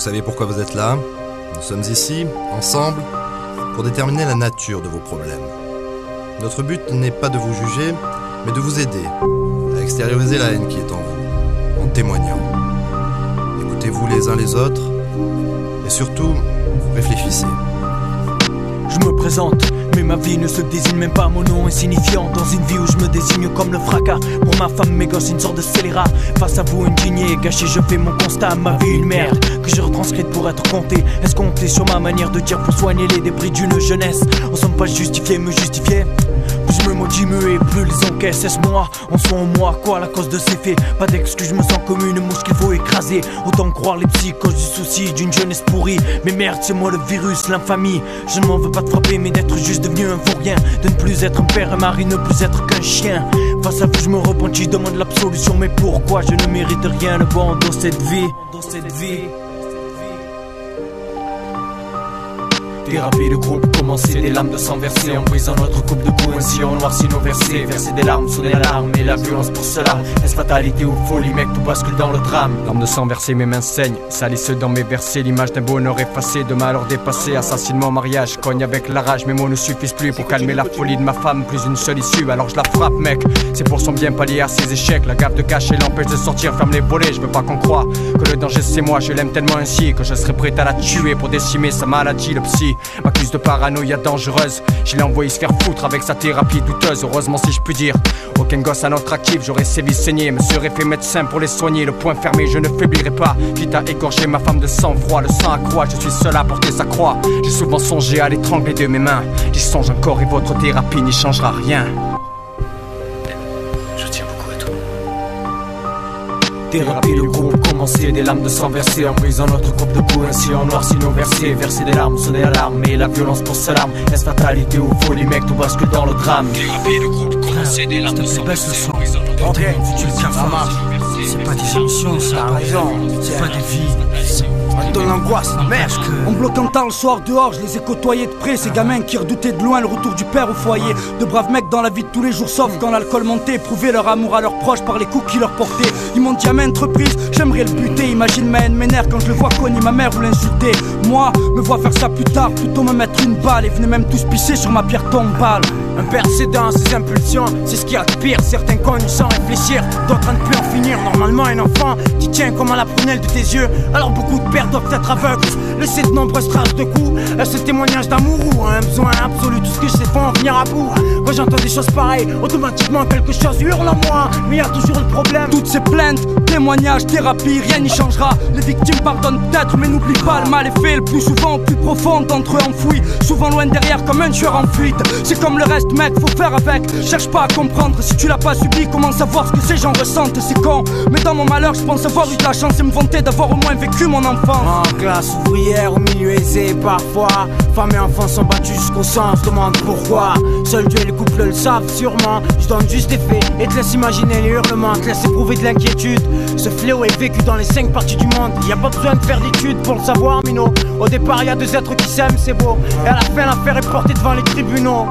savez pourquoi vous êtes là. Nous sommes ici, ensemble, pour déterminer la nature de vos problèmes. Notre but n'est pas de vous juger, mais de vous aider à extérioriser la haine qui est en vous, en témoignant. Écoutez-vous les uns les autres, et surtout, réfléchissez. Je me présente, mais ma vie ne se désigne même pas, mon nom insignifiant. Dans une vie où je me désigne comme le fracas. Pour ma femme, mes gosses, une sorte de scélérat. Face à vous, indigné, gâché, je fais mon constat. Ma vie, une merde, que j'ai retranscrite pour être comptée. Est-ce compter sur ma manière de dire pour soigner les débris d'une jeunesse? On semble pas justifier, me justifier. Plus je me maudis, me et plus les encaisse. Est-ce moi, en soi en moi, quoi la cause de ces faits? Pas d'excuse, je me sens comme une mouche qu'il faut écraser. Autant croire les psys, cause du souci d'une jeunesse pourrie. Mais merde, c'est moi le virus, l'infamie. Je ne m'en veux pas de frapper, mais d'être juste devenu un vaurien. De ne plus être un père et mari, ne plus être qu'un chien. Face à vous, je me repentis, demande l'absolution. Mais pourquoi je ne mérite rien de bon dans cette vie? Thérapie de groupe, commencer des lames de sang versées en brisant notre coupe de coups, ainsi on noircit nos versets. Verser des larmes, sonner l'alarme et la violence pour cela. Est-ce fatalité ou folie, mec, tout bascule dans le drame. Larmes de sang versées, mes mains saignent, salissent dans mes versets. L'image d'un bonheur effacé, de malheur dépassé. Assassinement, mariage, cogne avec la rage. Mes mots ne suffisent plus pour calmer la folie de ma femme. Plus une seule issue, alors je la frappe, mec. C'est pour son bien pallier à ses échecs. La gaffe de cacher l'empêche de sortir, ferme les volets. Je veux pas qu'on croie que le danger c'est moi. Je l'aime tellement ainsi que je serais prêt à la tuer pour décimer sa maladie, le psy. M'accuse de paranoïa dangereuse. Je l'ai envoyé se faire foutre avec sa thérapie douteuse. Heureusement si je puis dire, aucun gosse à notre actif. J'aurais sévi saigné, me serais fait médecin pour les soigner. Le poing fermé, je ne faiblirai pas. Quitte à égorger ma femme de sang-froid. Le sang accroît, je suis seul à porter sa croix. J'ai souvent songé à l'étrangler de mes mains. J'y songe encore et votre thérapie n'y changera rien. Je tiens beaucoup à toi. Thérapie de groupe, commencer des lames de sang versées en brisant notre coupe de coups, ainsi on noircit nos versets. Verser des larmes, sonner l'alarme et la violence pour seule arme. Est-ce fatalité ou folie, mec, tout bascule dans le drame. Thérapie de groupe, commencer des lames de sang versées en brisant notre coupe de coups, Ça marche. C'est pas des émissions, ça. C'est pas des vies. On donne l'angoisse, merde. En bloquant tard le soir dehors, je les ai côtoyés de près. Ces gamins qui redoutaient de loin le retour du père au foyer. De braves mecs dans la vie de tous les jours, sauf quand l'alcool montait. Prouver leur amour à leurs proches par les coups qu'ils leur portaient. Ils m'ont dit à maintes reprises, j'aimerais le buter. Imagine ma haine m'énerve quand je le vois cogner ma mère ou l'insulter. Moi, me vois faire ça plus tard, plutôt me mettre une balle. Et venez même tous pisser sur ma pierre tombale. Un père cédant à ses impulsions, c'est ce qu'il y a de pire. Certains cognent sans réfléchir, d'autres à ne plus en finir. Normalement un enfant qui tient comme à la prunelle de tes yeux. Alors beaucoup de pères doivent être aveugles, laisser de nombreuses traces de coups. Ce témoignage d'amour ou un besoin absolu, tout ce que je sais faut en venir à bout. Quand j'entends des choses pareilles, automatiquement quelque chose hurle en moi. Mais y a toujours le problème. Toutes ces plaintes, témoignages, thérapie, rien n'y changera. Les victimes pardonnent peut-être mais n'oublient pas. Le mal est fait le plus souvent au plus profond d'entre eux enfouis. Souvent loin derrière comme un tueur en fuite. C'est comme le reste mec, faut faire avec. Cherche pas à comprendre, si tu l'as pas subi, comment savoir ce que ces gens ressentent. C'est con, mais dans mon malheur je pense avoir eu de la chance et me vanter d'avoir au moins vécu mon enfance. En classe ouvrière, au milieu aisé parfois, femmes et enfants sont battus jusqu'au sang, se demande pourquoi. Seul Dieu et les couples le savent sûrement. Je donne juste des faits et te laisse imaginer les hurlements, te laisse éprouver de l'inquiétude. Ce fléau est vécu dans les 5 parties du monde. Y a pas besoin de faire d'études pour le savoir, Mino. Au départ y a deux êtres qui s'aiment, c'est beau. Et à la fin l'affaire est portée devant les tribunaux.